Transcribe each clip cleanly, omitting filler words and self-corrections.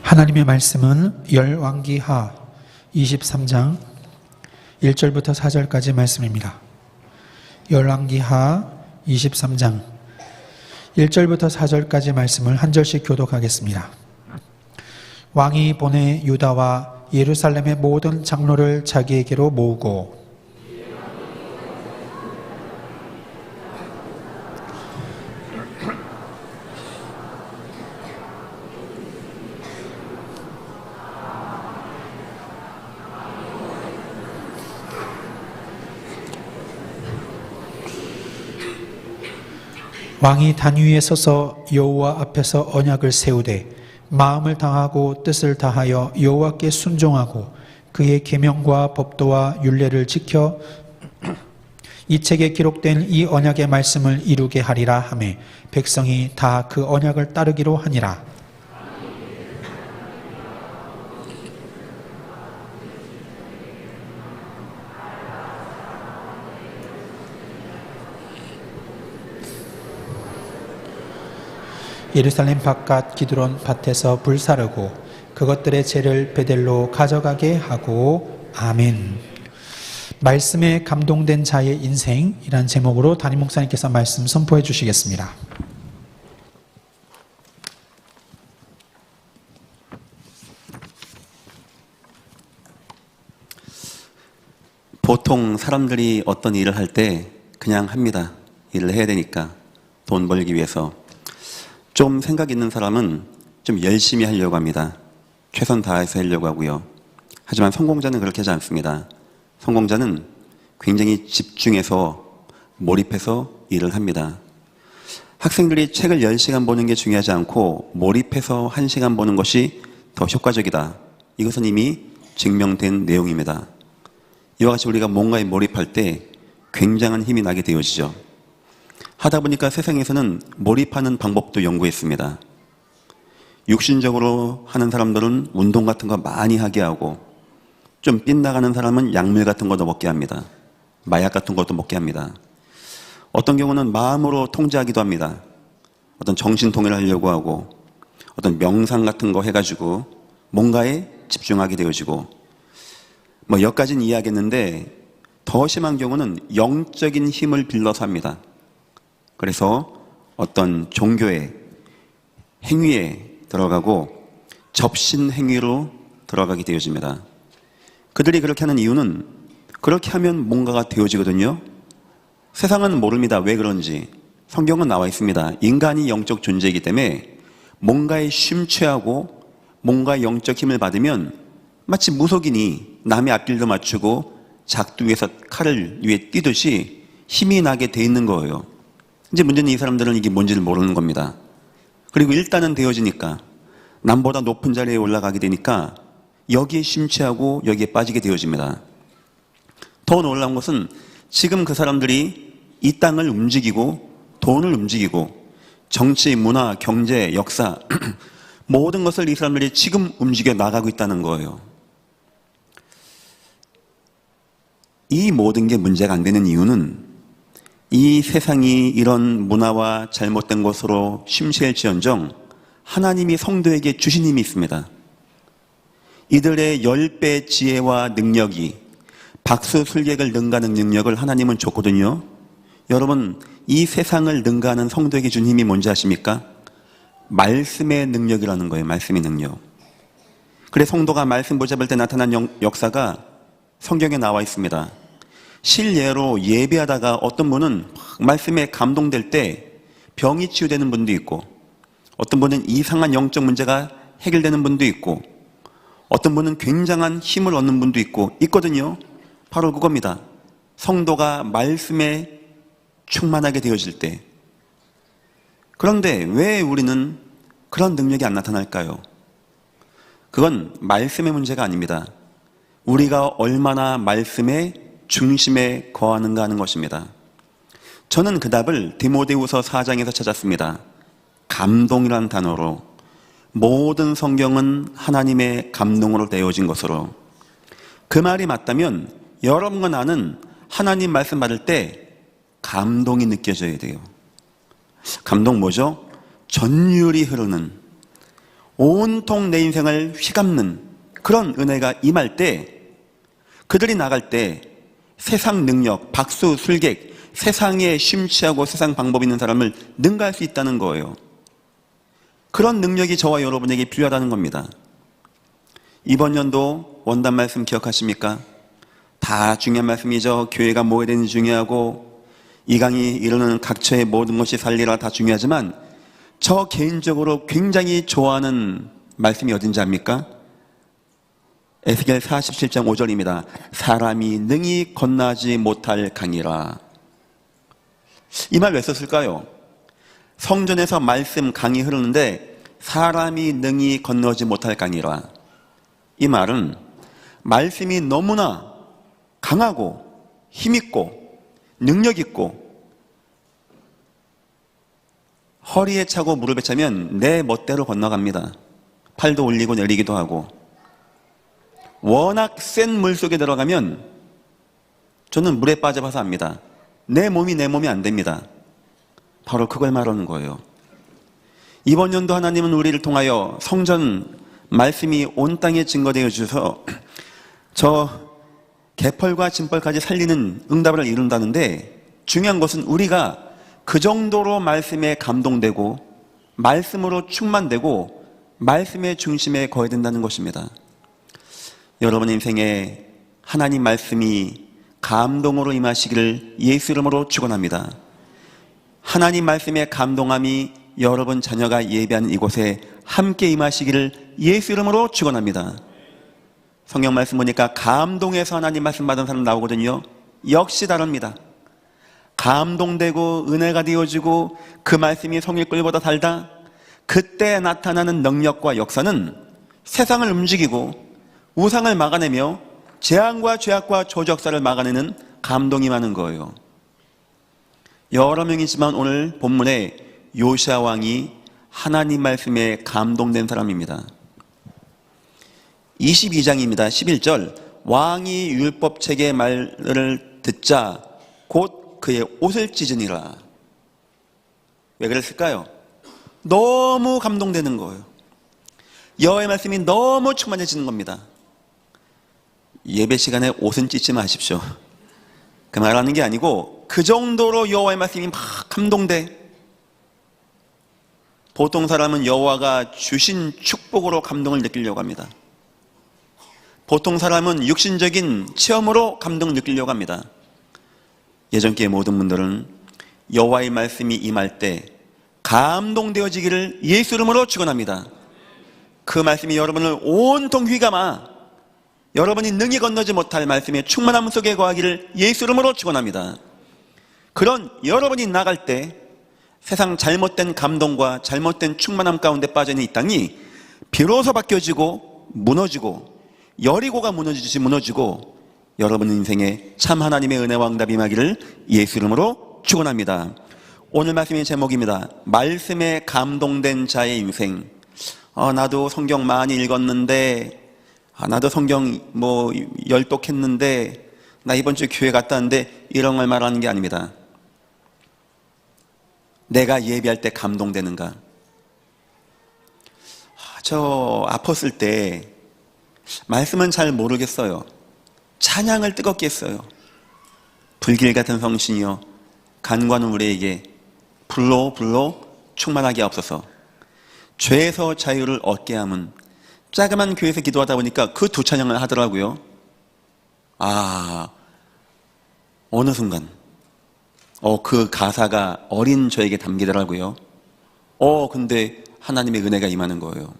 하나님의 말씀은 열왕기하 23장 1절부터 4절까지 말씀입니다. 열왕기하 23장 1절부터 4절까지 말씀을 한 절씩 교독하겠습니다. 왕이 보내 유다와 예루살렘의 모든 장로를 자기에게로 모으고 왕이 단 위에 서서 여호와 앞에서 언약을 세우되 마음을 다하고 뜻을 다하여 여호와께 순종하고 그의 계명과 법도와 율례를 지켜 이 책에 기록된 이 언약의 말씀을 이루게 하리라 하매 백성이 다 그 언약을 따르기로 하니라. 예루살렘 바깥 기드론 밭에서 불사르고 그것들의 재를 베델로 가져가게 하고. 아멘. 말씀에 감동된 자의 인생이란 제목으로 담임 목사님께서 말씀 선포해 주시겠습니다. 보통 사람들이 어떤 일을 할 때 그냥 합니다. 일을 해야 되니까, 돈 벌기 위해서. 좀 생각 있는 사람은 좀 열심히 하려고 합니다. 최선 다해서 하려고 하고요. 하지만 성공자는 그렇게 하지 않습니다. 성공자는 굉장히 집중해서 몰입해서 일을 합니다. 학생들이 책을 10시간 보는 게 중요하지 않고 몰입해서 1시간 보는 것이 더 효과적이다. 이것은 이미 증명된 내용입니다. 이와 같이 우리가 뭔가에 몰입할 때 굉장한 힘이 나게 되어지죠. 하다 보니까 세상에서는 몰입하는 방법도 연구했습니다. 육신적으로 하는 사람들은 운동 같은 거 많이 하게 하고, 좀 빗나가는 사람은 약물 같은 것도 먹게 합니다. 마약 같은 것도 먹게 합니다. 어떤 경우는 마음으로 통제하기도 합니다. 어떤 정신통일을 하려고 하고, 어떤 명상 같은 거 해가지고 뭔가에 집중하게 되어지고, 여기까지는 이해하겠는데 더 심한 경우는 영적인 힘을 빌려서 합니다. 그래서 어떤 종교의 행위에 들어가고 접신 행위로 들어가게 되어집니다. 그들이 그렇게 하는 이유는 그렇게 하면 뭔가가 되어지거든요. 세상은 모릅니다. 왜 그런지. 성경은 나와 있습니다. 인간이 영적 존재이기 때문에 뭔가에 심취하고 뭔가 영적 힘을 받으면 마치 무속인이 남의 앞길도 맞추고 작두에서 칼을 위에 띄듯이 힘이 나게 돼 있는 거예요. 이제 문제는 이 사람들은 이게 뭔지를 모르는 겁니다. 그리고 일단은 되어지니까, 남보다 높은 자리에 올라가게 되니까 여기에 심취하고 여기에 빠지게 되어집니다. 더 놀라운 것은 지금 그 사람들이 이 땅을 움직이고 돈을 움직이고 정치, 문화, 경제, 역사 모든 것을 이 사람들이 지금 움직여 나가고 있다는 거예요. 이 모든 게 문제가 안 되는 이유는 이 세상이 이런 문화와 잘못된 것으로 심취할지언정 하나님이 성도에게 주신 힘이 있습니다. 이들의 10배 지혜와 능력이 박수술객을 능가하는 능력을 하나님은 줬거든요. 여러분, 이 세상을 능가하는 성도에게 준 힘이 뭔지 아십니까? 말씀의 능력이라는 거예요. 말씀의 능력. 그래, 성도가 말씀 붙잡을 때 나타난 역사가 성경에 나와 있습니다. 실예로 예배하다가 어떤 분은 말씀에 감동될 때 병이 치유되는 분도 있고, 어떤 분은 이상한 영적 문제가 해결되는 분도 있고, 어떤 분은 굉장한 힘을 얻는 분도 있거든요. 바로 그겁니다. 성도가 말씀에 충만하게 되어질 때. 그런데 왜 우리는 그런 능력이 안 나타날까요? 그건 말씀의 문제가 아닙니다. 우리가 얼마나 말씀의 중심에 거하는가 하는 것입니다. 저는 그 답을 디모데후서 4장에서 찾았습니다. 감동이라는 단어로. 모든 성경은 하나님의 감동으로 되어진 것으로. 그 말이 맞다면 여러분과 나는 하나님 말씀 받을 때 감동이 느껴져야 돼요. 감동 뭐죠? 전율이 흐르는, 온통 내 인생을 휘감는 그런 은혜가 임할 때, 그들이 나갈 때 세상 능력, 박수, 술객, 세상에 심취하고 세상 방법 있는 사람을 능가할 수 있다는 거예요. 그런 능력이 저와 여러분에게 필요하다는 겁니다. 이번 연도 원단 말씀 기억하십니까? 다 중요한 말씀이죠. 교회가 뭐에 되는지 중요하고, 이 강의 이루는 각처의 모든 것이 살리라 다 중요하지만, 저 개인적으로 굉장히 좋아하는 말씀이 어딘지 압니까? 에스겔 47장 5절입니다. 사람이 능히 건너지 못할 강이라. 이 말 왜 썼을까요? 성전에서 말씀 강이 흐르는데 사람이 능히 건너지 못할 강이라. 이 말은 말씀이 너무나 강하고 힘있고 능력있고 허리에 차고 무릎에 차면 내 멋대로 건너갑니다. 팔도 올리고 내리기도 하고. 워낙 센 물속에 들어가면 저는 물에 빠져봐서 압니다. 내 몸이 안 됩니다. 바로 그걸 말하는 거예요. 이번 연도 하나님은 우리를 통하여 성전 말씀이 온 땅에 증거되어 주셔서 저 개펄과 짐벌까지 살리는 응답을 이룬다는데, 중요한 것은 우리가 그 정도로 말씀에 감동되고 말씀으로 충만되고 말씀의 중심에 거해야 된다는 것입니다. 여러분 인생에 하나님 말씀이 감동으로 임하시기를 예수 이름으로 축원합니다. 하나님 말씀의 감동함이 여러분 자녀가 예배하는 이곳에 함께 임하시기를 예수 이름으로 축원합니다. 성경 말씀 보니까 감동해서 하나님 말씀 받은 사람 나오거든요. 역시 다릅니다. 감동되고 은혜가 되어지고 그 말씀이 성일꿀보다 달다. 그때 나타나는 능력과 역사는 세상을 움직이고 우상을 막아내며 재앙과 죄악과 조적사를 막아내는 감동이 많은 거예요. 여러 명이지만 오늘 본문에 요시아 왕이 하나님 말씀에 감동된 사람입니다. 22장입니다. 11절. 왕이 율법책의 말을 듣자 곧 그의 옷을 찢으니라. 왜 그랬을까요? 너무 감동되는 거예요. 여호와의 말씀이 너무 충만해지는 겁니다. 예배 시간에 옷은 찢지 마십시오. 그 말하는 게 아니고 그 정도로 여호와의 말씀이 막 감동돼. 보통 사람은 여호와가 주신 축복으로 감동을 느끼려고 합니다. 보통 사람은 육신적인 체험으로 감동을 느끼려고 합니다. 예전기의 모든 분들은 여호와의 말씀이 임할 때 감동되어지기를 예수 이름으로 축원합니다. 그 말씀이 여러분을 온통 휘감아 여러분이 능히 건너지 못할 말씀의 충만함 속에 거하기를 예수 이름으로 축원합니다. 그런 여러분이 나갈 때 세상 잘못된 감동과 잘못된 충만함 가운데 빠져있는 이 땅이 비로소 바뀌어지고 무너지고 여리고가 무너지듯이 무너지고 여러분 인생에 참 하나님의 은혜와 응답이 임하기를 예수 이름으로 축원합니다. 오늘 말씀의 제목입니다. 말씀에 감동된 자의 인생. 나도 성경 많이 읽었는데, 나도 성경 열독했는데, 나 이번 주에 교회 갔다 왔는데, 이런 걸 말하는 게 아닙니다. 내가 예배할 때 감동되는가? 저 아팠을 때 말씀은 잘 모르겠어요. 찬양을 뜨겁게 했어요. 불길 같은 성신이여 간과는 우리에게 불로 충만하게 하옵소서. 죄에서 자유를 얻게 함은. 자그만 교회에서 기도하다 보니까 그 두 찬양을 하더라고요. 어느 순간 그 가사가 어린 저에게 담기더라고요. 근데 하나님의 은혜가 임하는 거예요.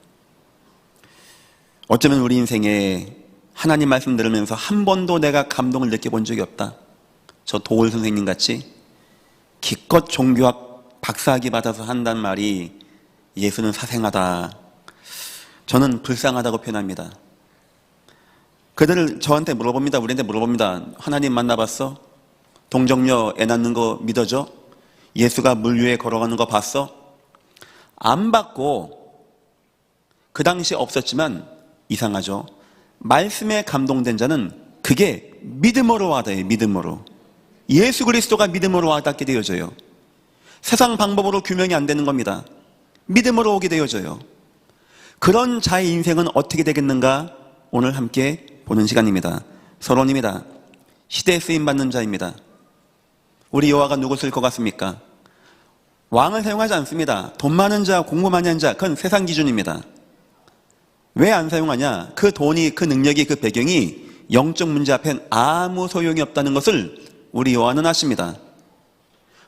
어쩌면 우리 인생에 하나님 말씀 들으면서 한 번도 내가 감동을 느껴본 적이 없다. 저 도올 선생님 같이 기껏 종교학 박사학위 받아서 한단 말이 예수는 사생하다. 저는 불쌍하다고 표현합니다. 그들을 저한테 물어봅니다. 우리한테 물어봅니다. 하나님 만나봤어? 동정녀 애 낳는 거 믿어져? 예수가 물 위에 걸어가는 거 봤어? 안 봤고 그 당시 없었지만 이상하죠. 말씀에 감동된 자는 그게 믿음으로 와닿아요. 믿음으로. 예수 그리스도가 믿음으로 와닿게 되어져요. 세상 방법으로 규명이 안 되는 겁니다. 믿음으로 오게 되어져요. 그런 자의 인생은 어떻게 되겠는가? 오늘 함께 보는 시간입니다. 서론입니다. 시대에 쓰임받는 자입니다. 우리 여호와가 누구 쓸 것 같습니까? 왕을 사용하지 않습니다. 돈 많은 자, 공부 많이 한 자, 그건 세상 기준입니다. 왜 안 사용하냐? 그 돈이, 그 능력이, 그 배경이 영적 문제 앞엔 아무 소용이 없다는 것을 우리 여호와는 아십니다.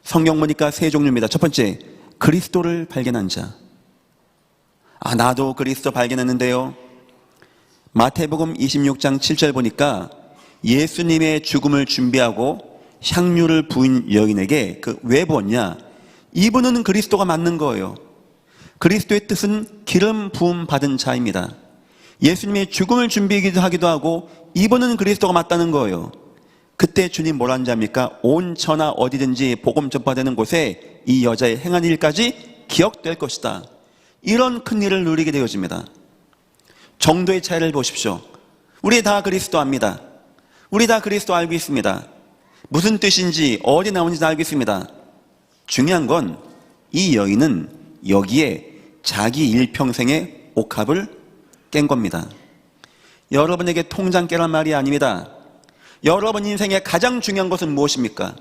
성경 보니까 세 종류입니다. 첫 번째, 그리스도를 발견한 자. 나도 그리스도 발견했는데요. 마태복음 26장 7절 보니까 예수님의 죽음을 준비하고 향유를 부은 여인에게 왜 부었냐? 이분은 그리스도가 맞는 거예요. 그리스도의 뜻은 기름 부음 받은 자입니다. 예수님의 죽음을 준비하기도 하고 이분은 그리스도가 맞다는 거예요. 그때 주님 뭐라는 자입니까? 온 천하 어디든지 복음 전파되는 곳에 이 여자의 행한 일까지 기억될 것이다. 이런 큰 일을 누리게 되어집니다. 정도의 차이를 보십시오. 우리 다 그리스도 압니다. 우리 다 그리스도 알고 있습니다. 무슨 뜻인지 어디 나오는지 다 알고 있습니다. 중요한 건 이 여인은 여기에 자기 일평생의 옥합을 깬 겁니다. 여러분에게 통장 깨란 말이 아닙니다. 여러분 인생의 가장 중요한 것은 무엇입니까?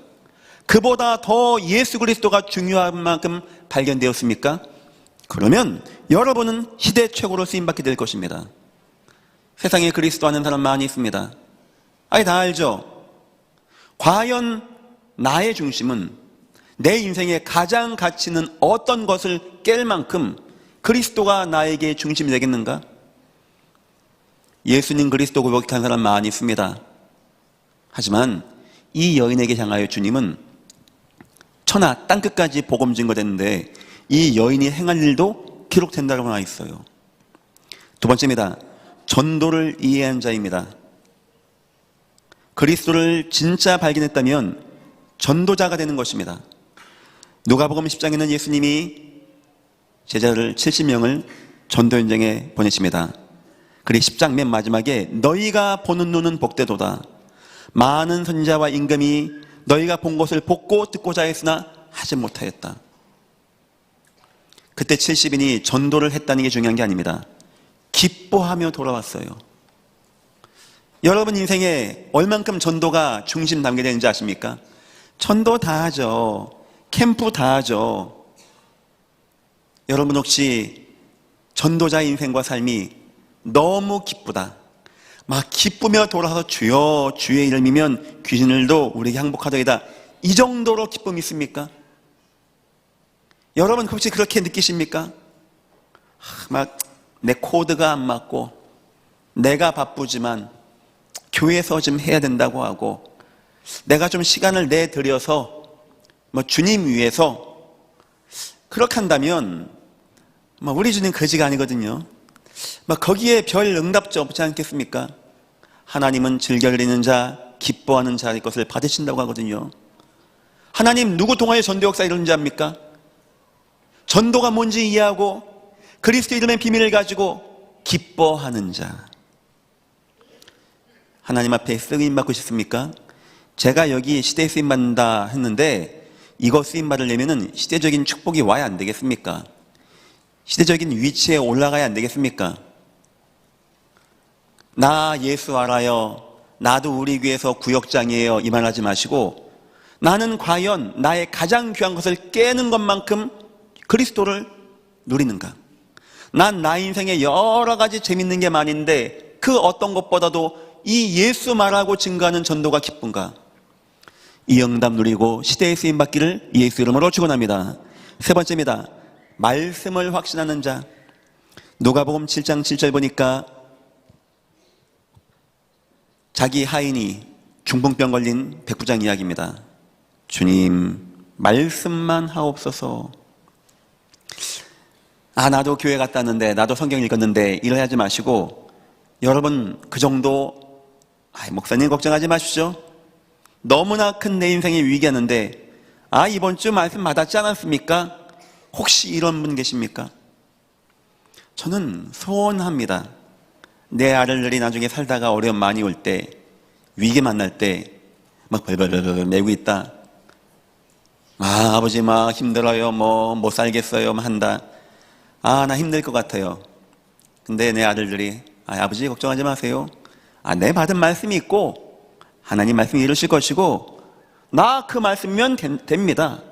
그보다 더 예수 그리스도가 중요한 만큼 발견되었습니까? 그러면 여러분은 시대 최고로 쓰임받게 될 것입니다. 세상에 그리스도 아는 사람 많이 있습니다. 다 알죠? 과연 나의 중심은, 내 인생의 가장 가치 있는 어떤 것을 깰 만큼 그리스도가 나에게 중심이 되겠는가? 예수님 그리스도 고백한 사람 많이 있습니다. 하지만 이 여인에게 향하여 주님은 천하 땅끝까지 복음 증거됐는데 이 여인이 행한 일도 기록된다고 나와 있어요. 두 번째입니다. 전도를 이해한 자입니다. 그리스도를 진짜 발견했다면 전도자가 되는 것입니다. 누가복음 10장에는 예수님이 제자를 70명을 전도 현장에 보내십니다. 그리고 10장 맨 마지막에 너희가 보는 눈은 복되도다. 많은 선지자와 임금이 너희가 본 것을 보고 듣고자 했으나 하지 못하였다. 그때 70인이 전도를 했다는 게 중요한 게 아닙니다. 기뻐하며 돌아왔어요. 여러분 인생에 얼만큼 전도가 중심 담게 되는지 아십니까? 전도 다 하죠. 캠프 다 하죠. 여러분 혹시 전도자의 인생과 삶이 너무 기쁘다, 막 기쁘며 돌아서 주여 주의 이름이면 귀신들도 우리에게 항복하더이다, 이 정도로 기쁨이 있습니까? 여러분 혹시 그렇게 느끼십니까? 막 내 코드가 안 맞고 내가 바쁘지만 교회에서 좀 해야 된다고 하고 내가 좀 시간을 내들여서 주님 위해서 그렇게 한다면 우리 주님 거지가 아니거든요. 거기에 별 응답자 없지 않겠습니까? 하나님은 즐겨 드리는 자, 기뻐하는 자의 것을 받으신다고 하거든요. 하나님 누구 통하여 전도 역사 이루는지 압니까? 전도가 뭔지 이해하고 그리스도 이름의 비밀을 가지고 기뻐하는 자. 하나님 앞에 쓰임받고 싶습니까? 제가 여기 시대에 쓰임받는다 했는데 이거 쓰임받으려면 시대적인 축복이 와야 안 되겠습니까? 시대적인 위치에 올라가야 안 되겠습니까? 나 예수 알아요, 나도 우리 교회에서 구역장이에요, 이 말 하지 마시고 나는 과연 나의 가장 귀한 것을 깨는 것만큼 그리스도를 누리는가? 난 나 인생에 여러 가지 재밌는 게 많은데 그 어떤 것보다도 이 예수 말하고 증거하는 전도가 기쁜가? 이 응답 누리고 시대에 쓰임받기를 예수 이름으로 축원합니다. 세 번째입니다. 말씀을 확신하는 자. 누가복음 7장 7절 보니까 자기 하인이 중풍병 걸린 백부장 이야기입니다. 주님 말씀만 하옵소서. 나도 교회 갔다 왔는데 나도 성경 읽었는데 이래 하지 마시고 여러분 그 정도 목사님 걱정하지 마십시오. 너무나 큰 내 인생의 위기였는데 이번 주 말씀 받았지 않았습니까? 혹시 이런 분 계십니까? 저는 소원합니다. 내 아들들이 나중에 살다가 어려움 많이 올 때, 위기 만날 때 막 벌벌벌 매고 있다. 아버지 막 힘들어요, 못 살겠어요 한다. 나 힘들 것 같아요. 근데 내 아들들이 아버지 걱정하지 마세요. 내 받은 말씀이 있고 하나님 말씀이 이루실 것이고 나 그 말씀이면 됩니다.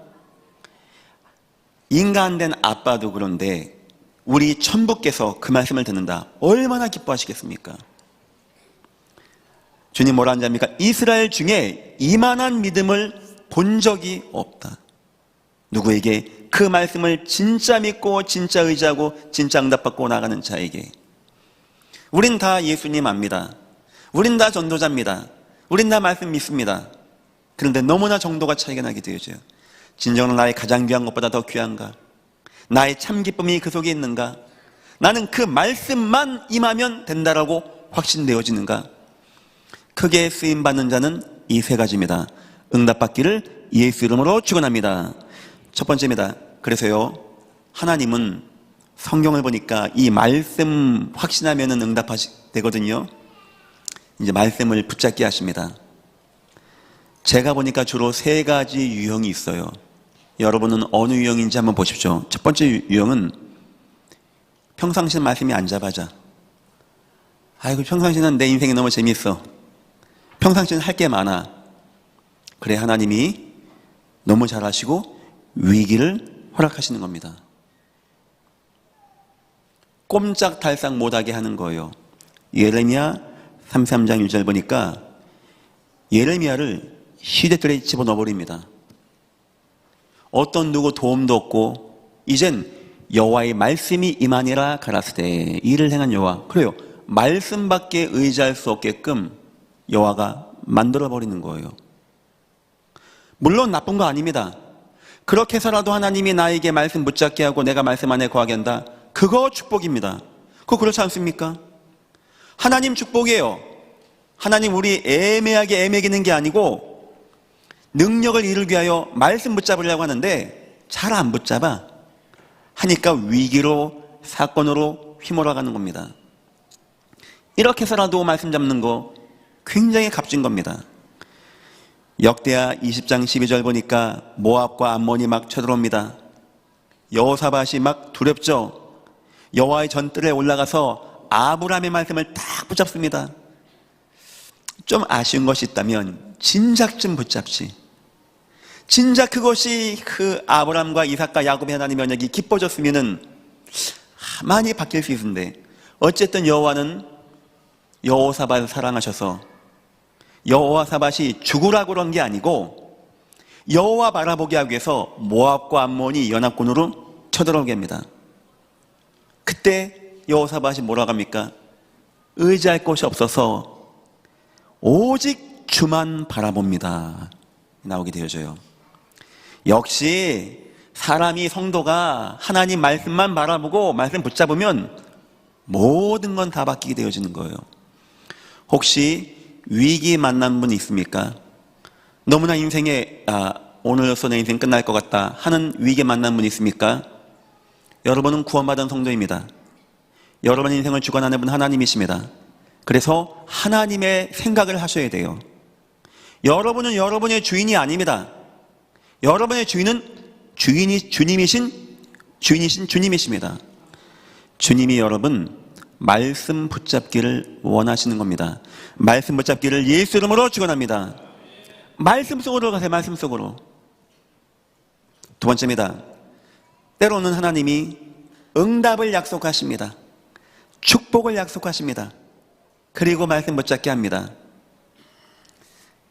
인간된 아빠도 그런데 우리 천부께서 그 말씀을 듣는다. 얼마나 기뻐하시겠습니까? 주님 뭐라 하는지 압니까? 이스라엘 중에 이만한 믿음을 본 적이 없다. 누구에게? 그 말씀을 진짜 믿고 진짜 의지하고 진짜 응답받고 나가는 자에게. 우린 다 예수님 압니다. 우린 다 전도자입니다. 우린 다 말씀 믿습니다. 그런데 너무나 정도가 차이가 나게 되어져요. 진정으로 나의 가장 귀한 것보다 더 귀한가? 나의 참 기쁨이 그 속에 있는가? 나는 그 말씀만 임하면 된다라고 확신되어지는가? 크게 쓰임받는 자는 이 세 가지입니다. 응답받기를 예수 이름으로 축원합니다. 첫 번째입니다. 그래서요, 하나님은 성경을 보니까 이 말씀 확신하면 응답되거든요. 이제 말씀을 붙잡게 하십니다. 제가 보니까 주로 세 가지 유형이 있어요. 여러분은 어느 유형인지 한번 보십시오. 첫 번째 유형은 평상시는 말씀이 안 잡아져. 아이고, 평상시는 내 인생이 너무 재밌어. 평상시는 할 게 많아. 그래, 하나님이 너무 잘하시고 위기를 허락하시는 겁니다. 꼼짝달싹 못하게 하는 거예요. 예레미야 33장 1절 보니까 예레미야를 시대들에 집어넣어버립니다. 어떤 누구 도움도 없고 이젠 여호와의 말씀이 임하니라 가라사대 이를 행한 여호와. 그래요, 말씀밖에 의지할 수 없게끔 여호와가 만들어버리는 거예요. 물론 나쁜 거 아닙니다. 그렇게 해서라도 하나님이 나에게 말씀 붙잡게 하고 내가 말씀 안에 거하게 한다. 그거 축복입니다. 그거 그렇지 않습니까? 하나님 축복이에요. 하나님 우리 애매하게 애매기는 게 아니고 능력을 이루기 위하여 말씀 붙잡으려고 하는데 잘 안 붙잡아. 하니까 위기로 사건으로 휘몰아가는 겁니다. 이렇게 해서라도 말씀 잡는 거 굉장히 값진 겁니다. 역대하 20장 12절 보니까 모압과 암몬이 막 쳐들어옵니다. 여호사밧이 막 두렵죠. 여호와의 전뜰에 올라가서 아브라함의 말씀을 딱 붙잡습니다. 좀 아쉬운 것이 있다면 진작 좀 붙잡지. 진작 그것이 그 아브라함과 이삭과 야곱의 하나님의 언약이 깊어졌으면은 많이 바뀔 수 있는데 어쨌든 여호와는 여호사밧을 사랑하셔서 여호사밧이 죽으라고 그런 게 아니고 여호와 바라보게 하기 위해서 모압과 암몬이 연합군으로 쳐들어오게 합니다. 그때 여호사밧이 뭐라고 합니까? 의지할 곳이 없어서 오직 주만 바라봅니다. 나오게 되어져요. 역시 사람이 성도가 하나님 말씀만 바라보고 말씀 붙잡으면 모든 건 다 바뀌게 되어지는 거예요. 혹시 위기 만난 분 있습니까? 너무나 인생에 오늘로써 내 인생 끝날 것 같다 하는 위기 만난 분 있습니까? 여러분은 구원받은 성도입니다. 여러분의 인생을 주관하는 분 하나님이십니다. 그래서 하나님의 생각을 하셔야 돼요. 여러분은 여러분의 주인이 아닙니다. 여러분의 주인은 주님이신 주님이십니다. 주님이 여러분 말씀 붙잡기를 원하시는 겁니다. 말씀 붙잡기를 예수 이름으로 축원합니다. 말씀 속으로 가세요. 말씀 속으로. 두 번째입니다. 때로는 하나님이 응답을 약속하십니다. 축복을 약속하십니다. 그리고 말씀 붙잡게 합니다.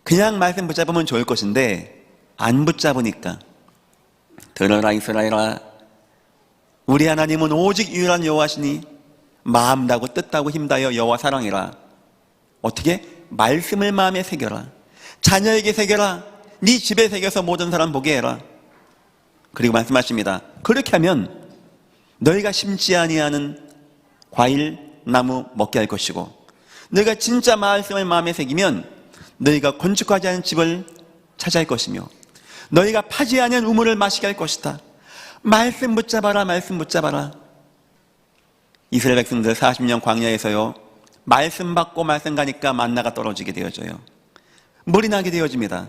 그냥 말씀 붙잡으면 좋을 것인데 안 붙잡으니까 들어라 이스라엘아, 우리 하나님은 오직 유일한 여호와시니 마음 다고 뜻 다고 힘 다하여 여호와 사랑해라. 어떻게? 말씀을 마음에 새겨라. 자녀에게 새겨라. 네 집에 새겨서 모든 사람 보게 해라. 그리고 말씀하십니다. 그렇게 하면 너희가 심지 아니하는 과일 나무 먹게 할 것이고 너희가 진짜 말씀을 마음에 새기면 너희가 건축하지 않은 집을 차지할 것이며 너희가 파지 않은 우물을 마시게 할 것이다. 말씀 붙잡아라. 말씀 붙잡아라. 이스라엘 백성들 40년 광야에서요, 말씀 받고 말씀 가니까 만나가 떨어지게 되어져요. 물이 나게 되어집니다.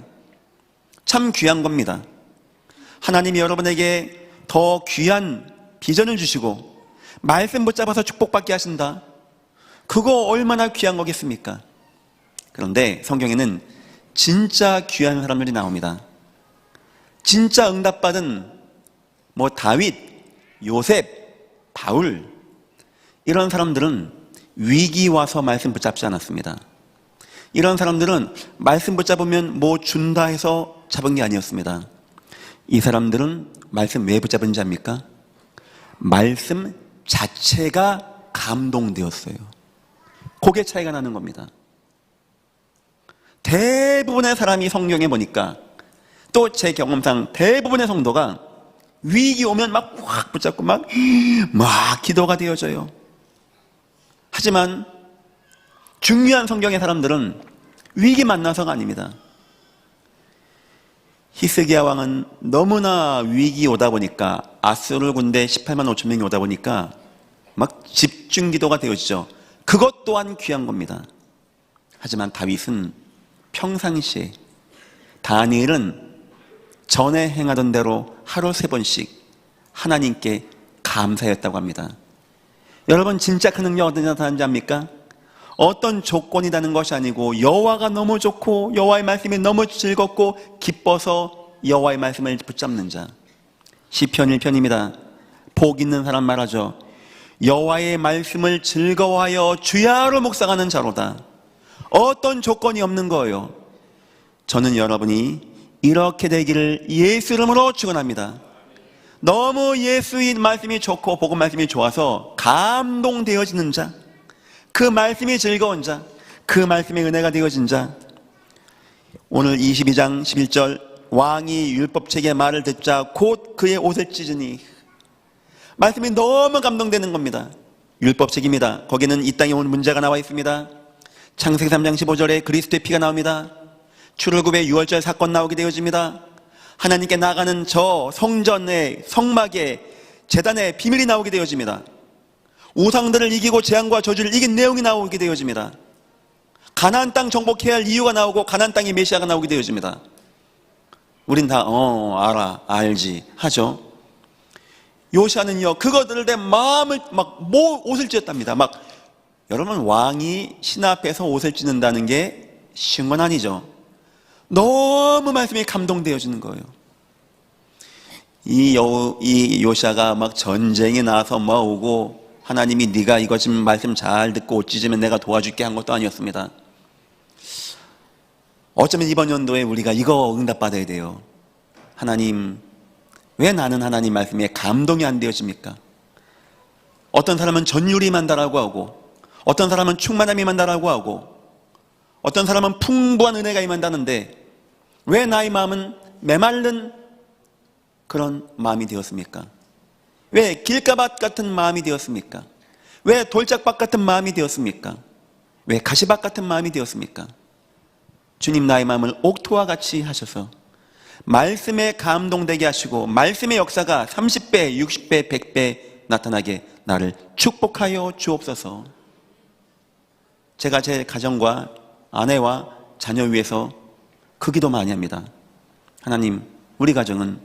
참 귀한 겁니다. 하나님이 여러분에게 더 귀한 비전을 주시고 말씀 붙잡아서 축복받게 하신다. 그거 얼마나 귀한 거겠습니까? 그런데 성경에는 진짜 귀한 사람들이 나옵니다. 진짜 응답받은 다윗, 요셉, 바울, 이런 사람들은 위기 와서 말씀 붙잡지 않았습니다. 이런 사람들은 말씀 붙잡으면 뭐 준다 해서 잡은 게 아니었습니다. 이 사람들은 말씀 왜 붙잡은지 압니까? 말씀 자체가 감동되었어요. 그게 차이가 나는 겁니다. 대부분의 사람이 성경에 보니까, 또 제 경험상 대부분의 성도가 위기 오면 막 확 붙잡고 막 기도가 되어져요. 하지만 중요한 성경의 사람들은 위기 만나서가 아닙니다. 히스기야 왕은 너무나 위기 오다 보니까, 아수르 군대 18만 5천 명이 오다 보니까 막 집중 기도가 되어지죠. 그것 또한 귀한 겁니다. 하지만 다윗은 평상시에, 다니엘은 전에 행하던 대로 하루 3번씩 하나님께 감사했다고 합니다. 여러분, 진짜 그 능력 어디서 나타나는지 압니까? 어떤 조건이 다는 것이 아니고 여호와가 너무 좋고 여호와의 말씀이 너무 즐겁고 기뻐서 여호와의 말씀을 붙잡는 자. 시편 1편입니다. 복 있는 사람 말하죠. 여호와의 말씀을 즐거워하여 주야로 묵상하는 자로다. 어떤 조건이 없는 거예요. 저는 여러분이 이렇게 되기를 예수 이름으로 축원합니다. 너무 예수의 말씀이 좋고 복음 말씀이 좋아서 감동되어지는 자, 그 말씀이 즐거운 자, 그 말씀의 은혜가 되어진 자. 오늘 22장 11절, 왕이 율법책의 말을 듣자 곧 그의 옷을 찢으니, 말씀이 너무 감동되는 겁니다. 율법책입니다. 거기는 이 땅에 온 문제가 나와 있습니다. 창세기 3장 15절에 그리스도의 피가 나옵니다. 출애굽의 6월절 사건 나오게 되어집니다. 하나님께 나가는 저 성전의 성막의 제단의 비밀이 나오게 되어집니다. 우상들을 이기고 재앙과 저주를 이긴 내용이 나오게 되어집니다. 가나안 땅 정복해야 할 이유가 나오고 가나안 땅의 메시아가 나오게 되어집니다. 우린 다 알아, 알지 하죠. 요시아는요, 그것들을 내 마음을 옷을 찢었답니다. 여러분, 왕이 신 앞에서 옷을 찢는다는 게 쉬운 건 아니죠. 너무 말씀이 감동되어지는 거예요. 이 요시아가 전쟁에 나와서 오고 하나님이 네가 이거 지금 말씀 잘 듣고 옷 찢으면 내가 도와줄게 한 것도 아니었습니다. 어쩌면 이번 연도에 우리가 이거 응답받아야 돼요. 하나님, 왜 나는 하나님 말씀에 감동이 안 되어집니까? 어떤 사람은 전율이 만다라고 하고, 어떤 사람은 충만함이 만다라고 하고, 어떤 사람은 풍부한 은혜가 임한다는데 왜 나의 마음은 메마른 그런 마음이 되었습니까? 왜 길가밭 같은 마음이 되었습니까? 왜 돌짝밭 같은 마음이 되었습니까? 왜 가시밭 같은 마음이 되었습니까? 주님, 나의 마음을 옥토와 같이 하셔서 말씀에 감동되게 하시고 말씀의 역사가 30배, 60배, 100배 나타나게 나를 축복하여 주옵소서. 제가 제 가정과 아내와 자녀 위해서 그 기도 많이 합니다. 하나님, 우리 가정은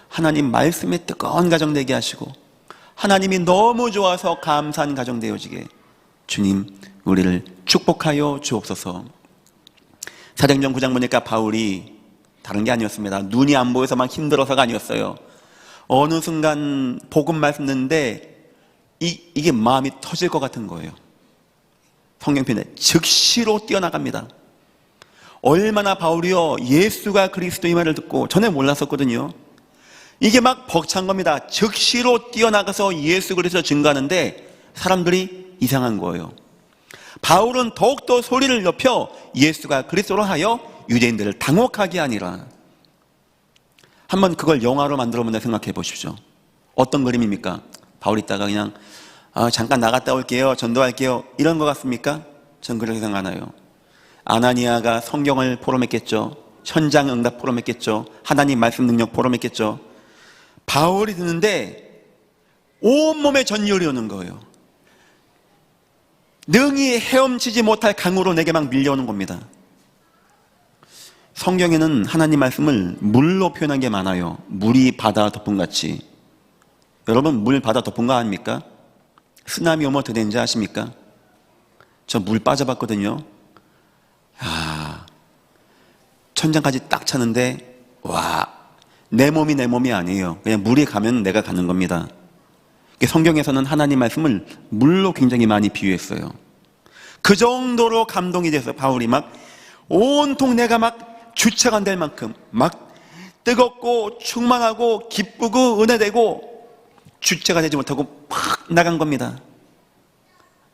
하나님 말씀에 뜨거운 가정 되게 하시고 하나님이 너무 좋아서 감사한 가정 되어지게 주님, 우리를 축복하여 주옵소서. 사도행전 9장 보니까 바울이 다른 게 아니었습니다. 눈이 안 보여서 막 힘들어서가 아니었어요. 어느 순간 복음 말씀 듣는데 이게 마음이 터질 것 같은 거예요. 성경편에 즉시로 뛰어나갑니다. 얼마나 바울이요, 예수가 그리스도의 말을 듣고, 전에 몰랐었거든요. 이게 막 벅찬 겁니다. 즉시로 뛰어나가서 예수 그리스도 증거하는데 사람들이 이상한 거예요. 바울은 더욱더 소리를 높여 예수가 그리스도로 하여 유대인들을 당혹하게 하니라. 한번 그걸 영화로 만들어 본다 생각해 보십시오. 어떤 그림입니까? 바울 있다가 그냥 잠깐 나갔다 올게요, 전도할게요, 이런 것 같습니까? 전 그렇게 생각 안 해요. 아나니아가 성경을 포럼했겠죠. 현장 응답 포럼했겠죠. 하나님 말씀 능력 포럼했겠죠. 바울이 듣는데 온몸에 전율이 오는 거예요. 능히 헤엄치지 못할 강으로 내게 막 밀려오는 겁니다. 성경에는 하나님 말씀을 물로 표현한 게 많아요. 물이 바다 덮음같이. 여러분, 물 바다 덮은 거 아닙니까? 쓰나미 오면 어떻게 되는지 아십니까? 저 물 빠져봤거든요. 천장까지 딱 차는데 내 몸이 아니에요. 그냥 물이 가면 내가 가는 겁니다. 성경에서는 하나님 말씀을 물로 굉장히 많이 비유했어요. 그 정도로 감동이 돼서 바울이 막 온통 내가 막 주체가 안 될 만큼 막 뜨겁고 충만하고 기쁘고 은혜되고 주체가 되지 못하고 막 나간 겁니다.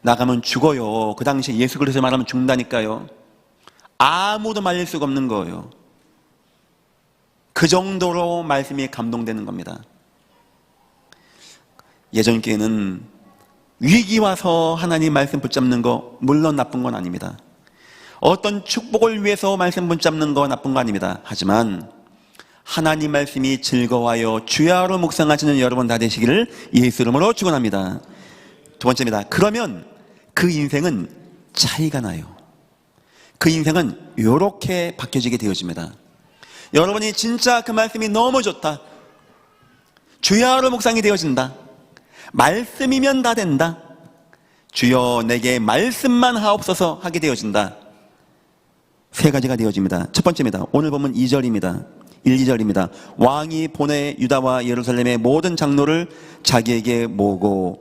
나가면 죽어요. 그 당시에 예수 그리스도 말하면 죽는다니까요. 아무도 말릴 수가 없는 거예요. 그 정도로 말씀이 감동되는 겁니다. 예전 교회는 위기 와서 하나님 말씀 붙잡는 거 물론 나쁜 건 아닙니다. 어떤 축복을 위해서 말씀 붙잡는 거 나쁜 거 아닙니다. 하지만 하나님 말씀이 즐거워하여 주야로 묵상하시는 여러분 다 되시기를 예수 이름으로 축원합니다. 두 번째입니다. 그러면 그 인생은 차이가 나요. 그 인생은 이렇게 바뀌어지게 되어집니다. 여러분이 진짜 그 말씀이 너무 좋다, 주야로 묵상이 되어진다, 말씀이면 다 된다, 주여 내게 말씀만 하옵소서 하게 되어진다. 세 가지가 되어집니다. 첫 번째입니다. 오늘 보면 2절입니다. 1, 2절입니다. 왕이 보내 유다와 예루살렘의 모든 장로를 자기에게 모으고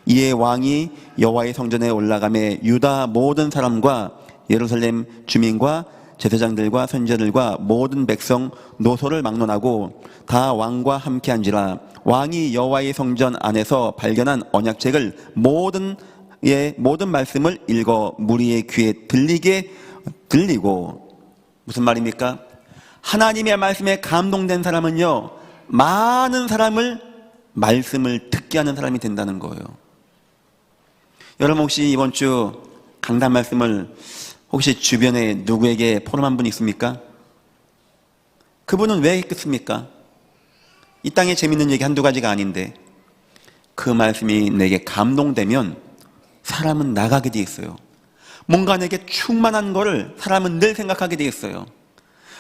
이에 왕이 여호와의 성전에 올라가매 유다 모든 사람과 예루살렘 주민과 제사장들과 선지자들과 모든 백성 노소를 막론하고 다 왕과 함께 한지라. 왕이 여호와의 성전 안에서 발견한 언약책을 모든 말씀을 읽어 무리의 귀에 들리고. 무슨 말입니까? 하나님의 말씀에 감동된 사람은요, 많은 사람을 말씀을 듣게 하는 사람이 된다는 거예요. 여러분 혹시 이번 주 강단 말씀을 혹시 주변에 누구에게 포럼한 분 있습니까? 그분은 왜 했겠습니까? 이 땅에 재밌는 얘기 한두 가지가 아닌데 그 말씀이 내게 감동되면 사람은 나가게 돼 있어요. 뭔가 내게 충만한 거를 사람은 늘 생각하게 돼 있어요.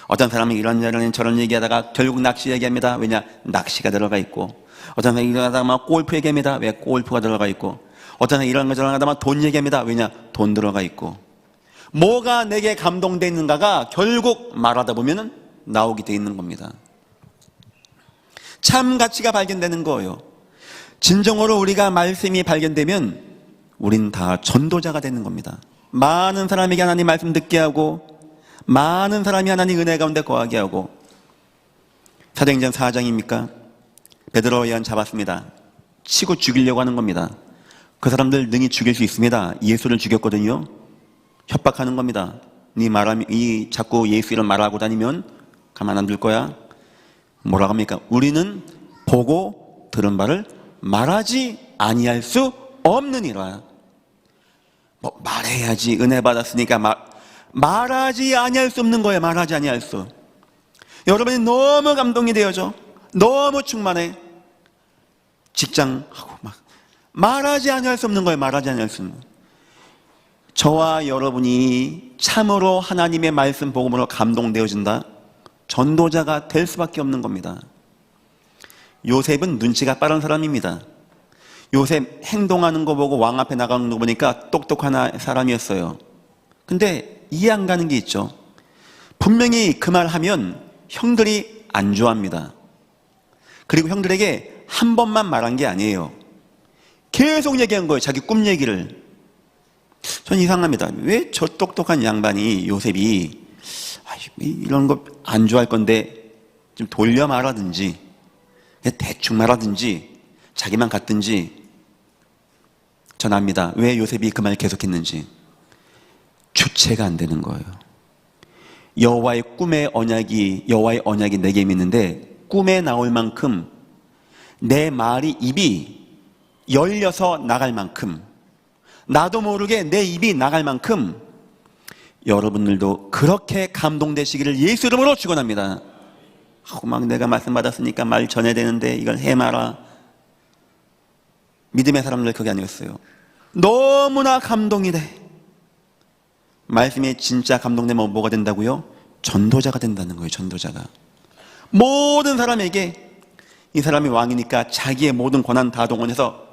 어떤 사람은 이런저런 저런 얘기하다가 결국 낚시 얘기합니다. 왜냐? 낚시가 들어가 있고. 어떤 사람은 이러다가 막 골프 얘기합니다. 왜? 골프가 들어가 있고. 어떤 사람은 이런 거 저런 거 하다가 돈 얘기합니다. 왜냐? 돈 들어가 있고. 뭐가 내게 감동되어 있는가가 결국 말하다 보면은 나오게 돼 있는 겁니다. 참 가치가 발견되는 거예요. 진정으로 우리가 말씀이 발견되면 우린 다 전도자가 되는 겁니다. 많은 사람에게 하나님 말씀 듣게 하고 많은 사람이 하나님 은혜 가운데 거하게 하고. 사도행전 4장입니까? 베드로 요한 잡았습니다. 치고 죽이려고 하는 겁니다. 그 사람들 능히 죽일 수 있습니다. 예수를 죽였거든요. 협박하는 겁니다. 네 자꾸 예수 이름 말하고 다니면 가만 안 둘 거야. 뭐라고 합니까? 우리는 보고 들은 바를 말하지 아니할 수 없느니라. 말해야지, 은혜 받았으니까 말하지 아니할 수 없는 거예요. 말하지 아니할 수. 여러분이 너무 감동이 되어져. 너무 충만해. 직장하고 막 말하지 아니할 수 없는 거예요. 말하지 아니할 수 없는. 저와 여러분이 참으로 하나님의 말씀 복음으로 감동되어진다, 전도자가 될 수밖에 없는 겁니다. 요셉은 눈치가 빠른 사람입니다. 요셉 행동하는 거 보고 왕 앞에 나가는 거 보니까 똑똑한 사람이었어요. 근데 이해 안 가는 게 있죠. 분명히 그 말 하면 형들이 안 좋아합니다. 그리고 형들에게 한 번만 말한 게 아니에요. 계속 얘기한 거예요. 자기 꿈 얘기를. 전 이상합니다. 왜 저 똑똑한 양반이 요셉이 이런 거 안 좋아할 건데 좀 돌려 말하든지 대충 말하든지 자기만 같든지. 전 압니다. 왜 요셉이 그 말 계속했는지. 주체가 안 되는 거예요. 여호와의 언약이 내게 있는데 꿈에 나올 만큼 내 말이 입이 열려서 나갈 만큼, 나도 모르게 내 입이 나갈 만큼 여러분들도 그렇게 감동되시기를 예수 이름으로 축원합니다. 막 내가 말씀 받았으니까 말 전해야 되는데 이걸 해마라. 믿음의 사람들 그게 아니었어요. 너무나 감동이 돼. 말씀에 진짜 감동되면 뭐가 된다고요? 전도자가 된다는 거예요. 전도자가. 모든 사람에게 이 사람이 왕이니까 자기의 모든 권한 다 동원해서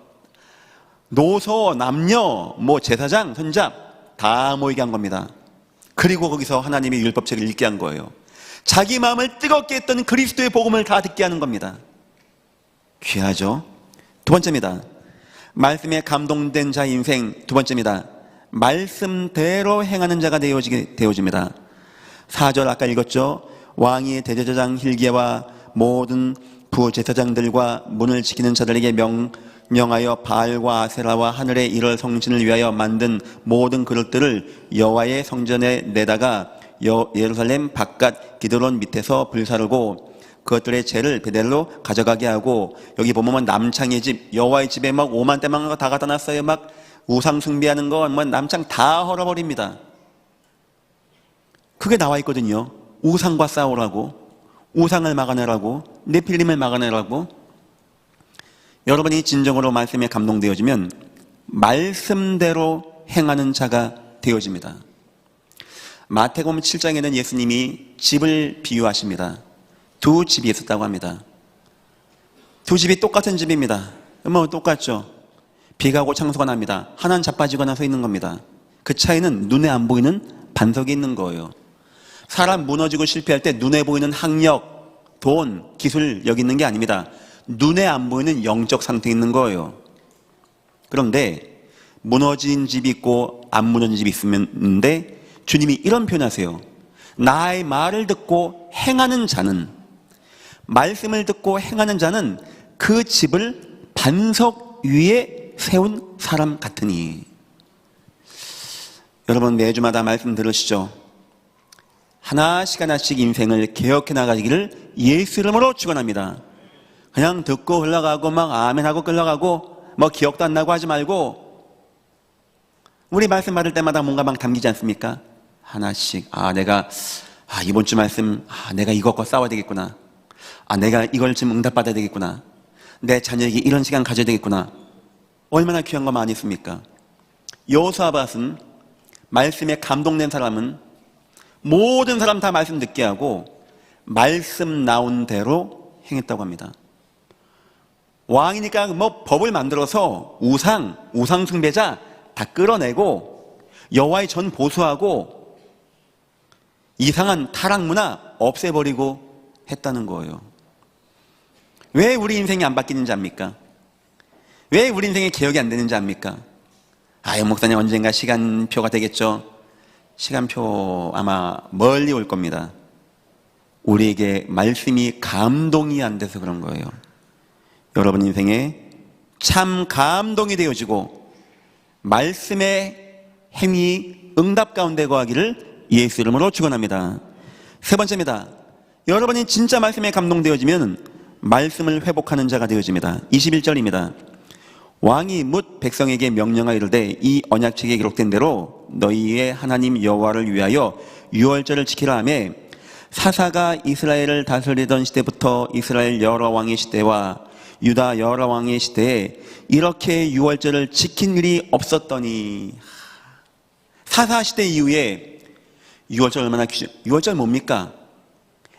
노소, 남녀, 제사장, 선잡 다 모이게 한 겁니다. 그리고 거기서 하나님의 율법책을 읽게 한 거예요. 자기 마음을 뜨겁게 했던 그리스도의 복음을 다 듣게 하는 겁니다. 귀하죠? 두 번째입니다. 말씀에 감동된 자의 인생. 두 번째입니다. 말씀대로 행하는 자가 되어집니다. 4절 아까 읽었죠? 왕이 대제사장 hil기야와 모든 부제사장들과 문을 지키는 자들에게 명령하여 바알과 아세라와 하늘의 일월 성신을 위하여 만든 모든 그릇들을 여호와의 성전에 내다가 예루살렘 바깥 기드론 밑에서 불사르고 그것들의 재를 베델로 가져가게 하고, 여기 보면 남창의 집, 여호와의 집에 막 5만 대만 다 갖다 놨어요. 막 우상 숭배하는 거 남창 다 헐어버립니다. 그게 나와 있거든요. 우상과 싸우라고, 우상을 막아내라고, 네필림을 막아내라고. 여러분이 진정으로 말씀에 감동되어지면 말씀대로 행하는 자가 되어집니다. 마태복음 7장에는 예수님이 집을 비유하십니다. 두 집이 있었다고 합니다. 두 집이 똑같은 집입니다. 똑같죠. 비가 오고 창수가 납니다. 하나는 자빠지거나 서 있는 겁니다. 그 차이는 눈에 안 보이는 반석이 있는 거예요. 사람 무너지고 실패할 때 눈에 보이는 학력, 돈, 기술 여기 있는 게 아닙니다. 눈에 안 보이는 영적 상태에 있는 거예요. 그런데 무너진 집이 있고 안 무너진 집이 있는데 주님이 이런 표현하세요. 나의 말을 듣고 행하는 자는, 말씀을 듣고 행하는 자는 그 집을 반석 위에 세운 사람 같으니. 여러분 매주마다 말씀 들으시죠? 하나씩 하나씩 인생을 개혁해 나가기를 예수 이름으로 축원합니다. 그냥 듣고 흘러가고 막 아멘하고 끌려가고 기억도 안 나고 하지 말고, 우리 말씀 받을 때마다 뭔가 막 담기지 않습니까? 하나씩 내가 이번 주 말씀 내가 이것과 싸워야 되겠구나. 내가 이걸 지금 응답받아야 되겠구나. 내 자녀에게 이런 시간 가져야 되겠구나. 얼마나 귀한 거 많이 있습니까? 여호사밧은 말씀에 감동된 사람은 모든 사람 다 말씀 듣게 하고 말씀 나온 대로 행했다고 합니다. 왕이니까 법을 만들어서 우상 숭배자 다 끌어내고 여호와의 전 보수하고 이상한 타락 문화 없애버리고 했다는 거예요. 왜 우리 인생이 안 바뀌는지 압니까? 왜 우리 인생에 개혁이 안 되는지 압니까? 영 목사님 언젠가 시간표가 되겠죠. 시간표 아마 멀리 올 겁니다. 우리에게 말씀이 감동이 안 돼서 그런 거예요. 여러분 인생에 참 감동이 되어지고 말씀의 행위 응답 가운데 거하기를 예수 이름으로 축원합니다. 세 번째입니다. 여러분이 진짜 말씀에 감동되어지면 말씀을 회복하는 자가 되어집니다. 21절입니다. 왕이 뭇 백성에게 명령하여 이르되 이 언약책에 기록된 대로 너희의 하나님 여호와를 위하여 유월절을 지키라 하며, 사사가 이스라엘을 다스리던 시대부터 이스라엘 여러 왕의 시대와 유다 여러 왕의 시대에 이렇게 유월절을 지킨 일이 없었더니. 사사 시대 이후에 유월절 얼마나 유월절 뭡니까?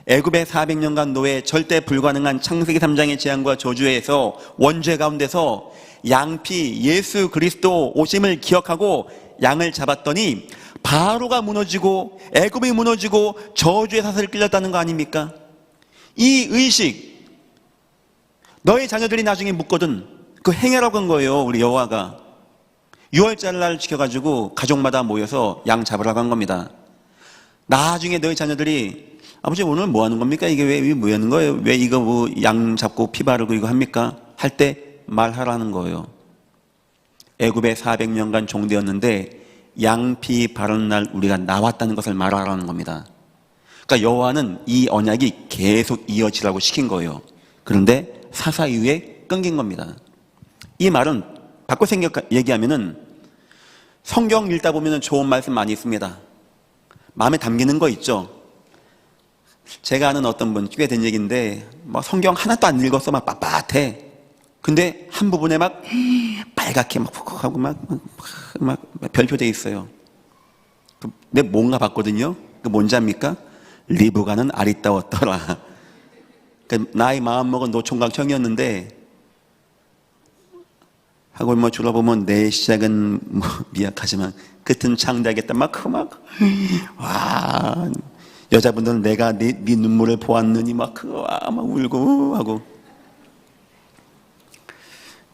애굽의 400년간 노예, 절대 불가능한 창세기 3장의 재앙과 저주에서 원죄 가운데서 양피 예수 그리스도 오심을 기억하고 양을 잡았더니 바로가 무너지고 애굽이 무너지고 저주의 사슬을 끌렸다는 거 아닙니까? 이 의식, 너의 자녀들이 나중에 묻거든 그 행해라고 한 거예요. 우리 여호와가 유월절날 지켜가지고 가족마다 모여서 양 잡으라고 한 겁니다. 나중에 너희 자녀들이 아버지 오늘 뭐 하는 겁니까? 이게 왜 뭐 하는 거예요? 왜 이거 양 잡고 피 바르고 이거 합니까? 할 때 말하라는 거예요. 애굽에 400년간 종되었는데 양피 바르는 날 우리가 나왔다는 것을 말하라는 겁니다. 그러니까 여호와는 이 언약이 계속 이어지라고 시킨 거예요. 그런데 사사 이후에 끊긴 겁니다. 이 말은 바꿔 얘기하면은 성경 읽다 보면은 좋은 말씀 많이 있습니다. 마음에 담기는 거 있죠. 제가 아는 어떤 분, 꽤 된 얘기인데 성경 하나도 안 읽었어. 막 빳빳해. 근데 한 부분에 막 빨갛게 막 푹하고 막 별표돼 있어요. 근데 뭔가 봤거든요. 그 뭔지 압니까? 리브가는 아리따웠더라. 나이 마음먹은 노총각 형이었는데 하고 뭐 줄어보면 내 시작은 뭐 미약하지만 끝은 창대하겠다 와, 여자분들은 내가 네 눈물을 보았느니 막 울고 하고,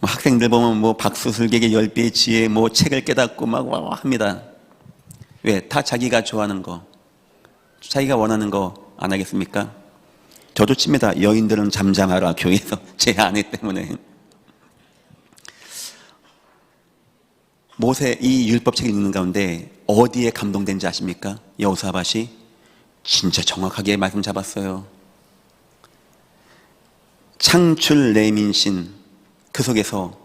뭐 학생들 보면 뭐 박수슬객의 10배의 지혜 뭐 책을 깨닫고 막 합니다. 왜? 다 자기가 좋아하는 거, 자기가 원하는 거 안 하겠습니까? 저도 칩니다. 여인들은 잠잠하라, 교회에서 제 아내 때문에. 모세 이 율법책을 읽는 가운데 어디에 감동된지 아십니까? 여호사밧이 진짜 정확하게 말씀 잡았어요. 창출 내민신, 그 속에서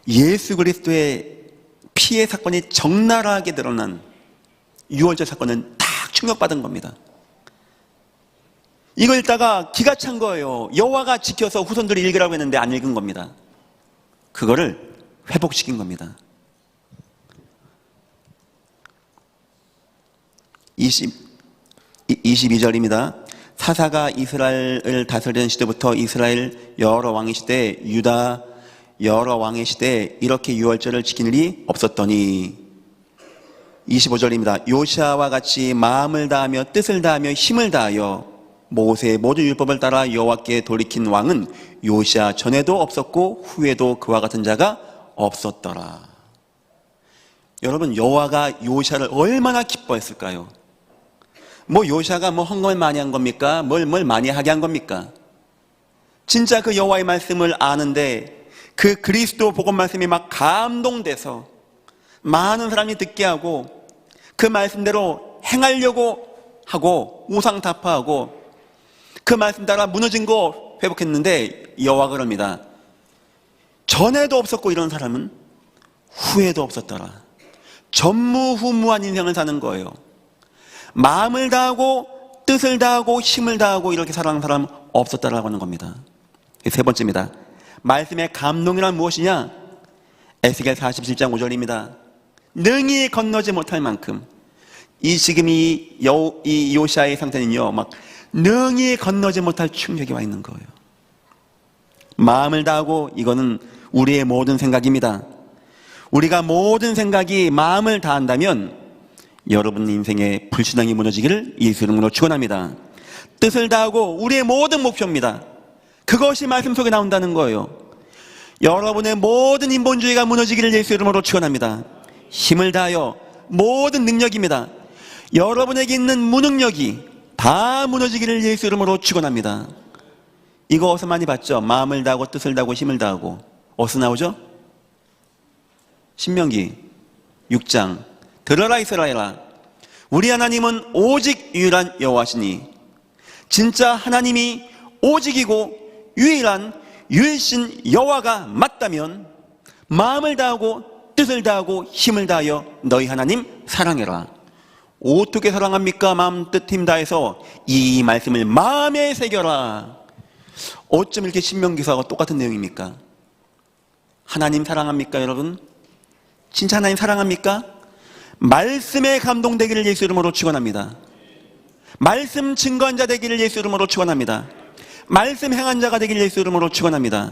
예수 그리스도의 피해 사건이 적나라하게 드러난 유월절 사건은 다 충격받은 겁니다. 이걸 읽다가 기가 찬 거예요. 여호와가 지켜서 후손들이 읽으라고 했는데 안 읽은 겁니다. 그거를 회복시킨 겁니다. 22절입니다. 사사가 이스라엘을 다스리던 시대부터 이스라엘 여러 왕의 시대, 유다 여러 왕의 시대에 이렇게 유월절을 지킨 일이 없었더니, 25절입니다. 요시아와 같이 마음을 다하며 뜻을 다하며 힘을 다하여 모세의 모든 율법을 따라 여호와께 돌이킨 왕은 요시아 전에도 없었고 후에도 그와 같은 자가 없었더라. 여러분, 여호와가 요시아를 얼마나 기뻐했을까요? 뭐 요시아가 뭐 헌금을 많이 한 겁니까? 뭘 많이 하게 한 겁니까? 진짜 그 여호와의 말씀을 아는데 그 그리스도 복음 말씀이 막 감동돼서 많은 사람이 듣게 하고 그 말씀대로 행하려고 하고 우상 타파하고 그 말씀 따라 무너진 거 회복했는데, 여호와가 그럽니다. 전에도 없었고 이런 사람은 후에도 없었더라. 전무후무한 인생을 사는 거예요. 마음을 다하고 뜻을 다하고 힘을 다하고 이렇게 살아가는 사람 없었다라고 하는 겁니다. 세 번째입니다. 말씀의 감동이란 무엇이냐? 에스겔 47장 5절입니다. 능히 건너지 못할 만큼, 이 지금 이 요시아의 상태는요, 막 능히 건너지 못할 충격이 와 있는 거예요. 마음을 다하고, 이거는 우리의 모든 생각입니다. 우리가 모든 생각이 마음을 다한다면 여러분 인생의 불신앙이 무너지기를 예수 이름으로 축원합니다. 뜻을 다하고 우리의 모든 목표입니다. 그것이 말씀 속에 나온다는 거예요. 여러분의 모든 인본주의가 무너지기를 예수 이름으로 축원합니다. 힘을 다하여 모든 능력입니다. 여러분에게 있는 무능력이 다 무너지기를 예수 이름으로 축원합니다. 이거 어디서 많이 봤죠? 마음을 다하고 뜻을 다하고 힘을 다하고. 어디서 나오죠? 신명기 6장. 들어라 이스라엘아, 우리 하나님은 오직 유일한 여호와시니, 진짜 하나님이 오직이고 유일한 유일신 여호와가 맞다면 마음을 다하고 뜻을 다하고 힘을 다하여 너희 하나님 사랑해라. 어떻게 사랑합니까? 마음 뜻 힘 다해서 이 말씀을 마음에 새겨라. 어쩜 이렇게 신명기사와 똑같은 내용입니까? 하나님 사랑합니까 여러분? 진짜 하나님 사랑합니까? 말씀에 감동되기를 예수 이름으로 축원합니다. 말씀 증거한 자 되기를 예수 이름으로 축원합니다. 말씀 행한 자가 되기를 예수 이름으로 축원합니다.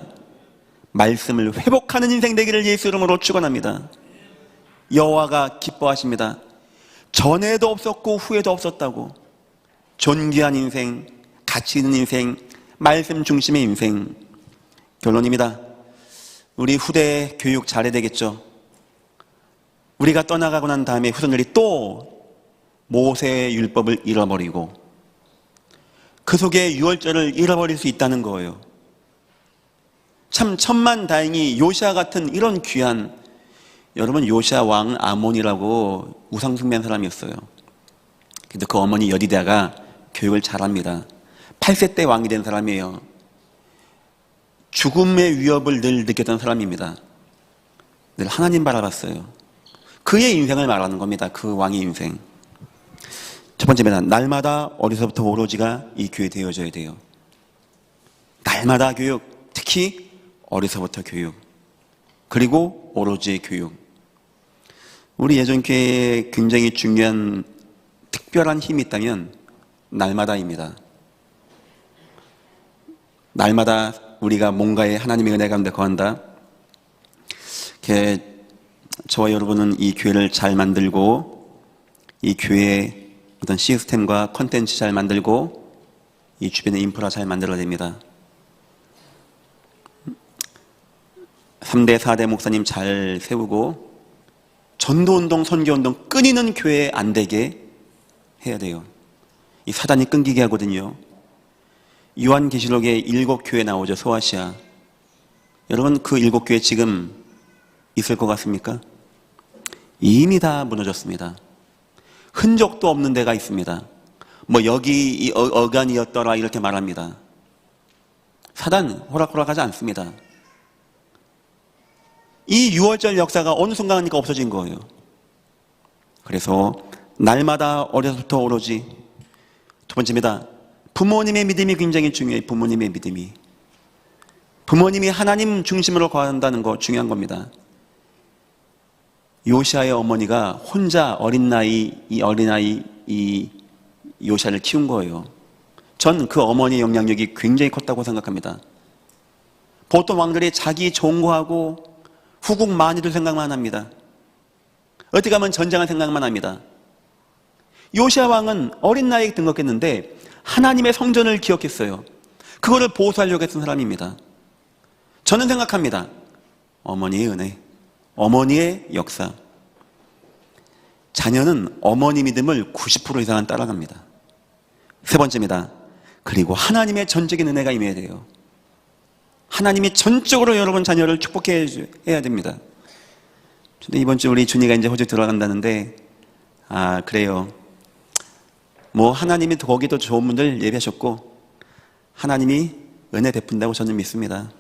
말씀을 회복하는 인생 되기를 예수 이름으로 축원합니다. 여호와가 기뻐하십니다. 전에도 없었고 후에도 없었다고. 존귀한 인생, 가치 있는 인생, 말씀 중심의 인생. 결론입니다. 우리 후대 교육 잘해야 되겠죠. 우리가 떠나가고 난 다음에 후손들이 또 모세의 율법을 잃어버리고 그 속에 유월절을 잃어버릴 수 있다는 거예요. 참 천만다행히 요시아 같은 이런 귀한, 여러분 요시아 왕은 아몬이라고 우상숭배한 사람이었어요. 근데 그 어머니 여디다가 교육을 잘합니다. 8세 때 왕이 된 사람이에요. 죽음의 위협을 늘 느꼈던 사람입니다. 늘 하나님 바라봤어요. 그의 인생을 말하는 겁니다. 그 왕의 인생. 첫 번째입니다. 날마다 어려서부터 오로지가 이 교회 되어져야 돼요. 날마다 교육, 특히 어려서부터 교육, 그리고 오로지의 교육. 우리 예전교회에 굉장히 중요한 특별한 힘이 있다면 날마다입니다. 날마다 우리가 뭔가의 하나님의 은혜 가운데 거한다. 이렇게 저와 여러분은 이 교회를 잘 만들고 이 교회의 어떤 시스템과 콘텐츠 잘 만들고 이 주변의 인프라 잘 만들어야 됩니다. 3대, 4대 목사님 잘 세우고 전도운동, 선교운동 끊이는 교회 안 되게 해야 돼요. 이 사단이 끊기게 하거든요. 요한계시록에 7교회 나오죠. 소아시아. 여러분 그 7교회 지금 있을 것 같습니까? 이미 다 무너졌습니다. 흔적도 없는 데가 있습니다. 뭐 여기 이 어간이었더라 이렇게 말합니다. 사단 호락호락하지 않습니다. 이 6월절 역사가 어느 순간이니까 없어진 거예요. 그래서 날마다 어려서부터 오로지 두 번째입니다. 부모님의 믿음이 굉장히 중요해요. 부모님의 믿음이. 부모님이 하나님 중심으로 가한다는 거 중요한 겁니다. 요시아의 어머니가 혼자 어린아이 이 요시아를 키운 거예요. 전 그 어머니의 영향력이 굉장히 컸다고 생각합니다. 보통 왕들이 자기 좋은 거 하고 후국 만이들 생각만 합니다. 어떻게 하면 전쟁할 생각만 합니다. 요시아 왕은 어린 나이에 등극했는데 하나님의 성전을 기억했어요. 그거를 보수하려고 했던 사람입니다. 저는 생각합니다. 어머니의 은혜, 어머니의 역사. 자녀는 어머니 믿음을 90% 이상은 따라갑니다. 세 번째입니다. 그리고 하나님의 전적인 은혜가 임해야 돼요. 하나님이 전적으로 여러분 자녀를 축복해야 됩니다. 근데 이번 주 우리 준이가 이제 호주 들어간다는데, 그래요. 뭐 하나님이 거기도 좋은 분들 예배하셨고 하나님이 은혜 베푼다고 저는 믿습니다.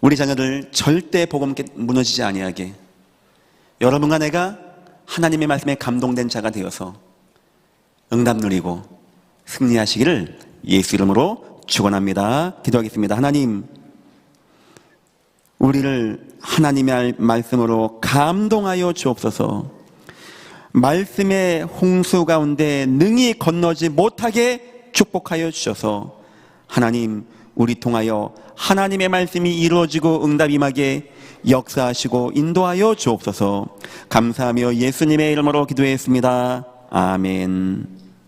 우리 자녀들 절대 복음 무너지지 아니하게 여러분과 내가 하나님의 말씀에 감동된 자가 되어서 응답 누리고 승리하시기를 예수 이름으로 축원합니다. 기도하겠습니다. 하나님, 우리를 하나님의 말씀으로 감동하여 주옵소서. 말씀의 홍수 가운데 능히 건너지 못하게 축복하여 주셔서 하나님, 우리 통하여 하나님의 말씀이 이루어지고 응답 임하게 역사하시고 인도하여 주옵소서. 감사하며 예수님의 이름으로 기도했습니다. 아멘.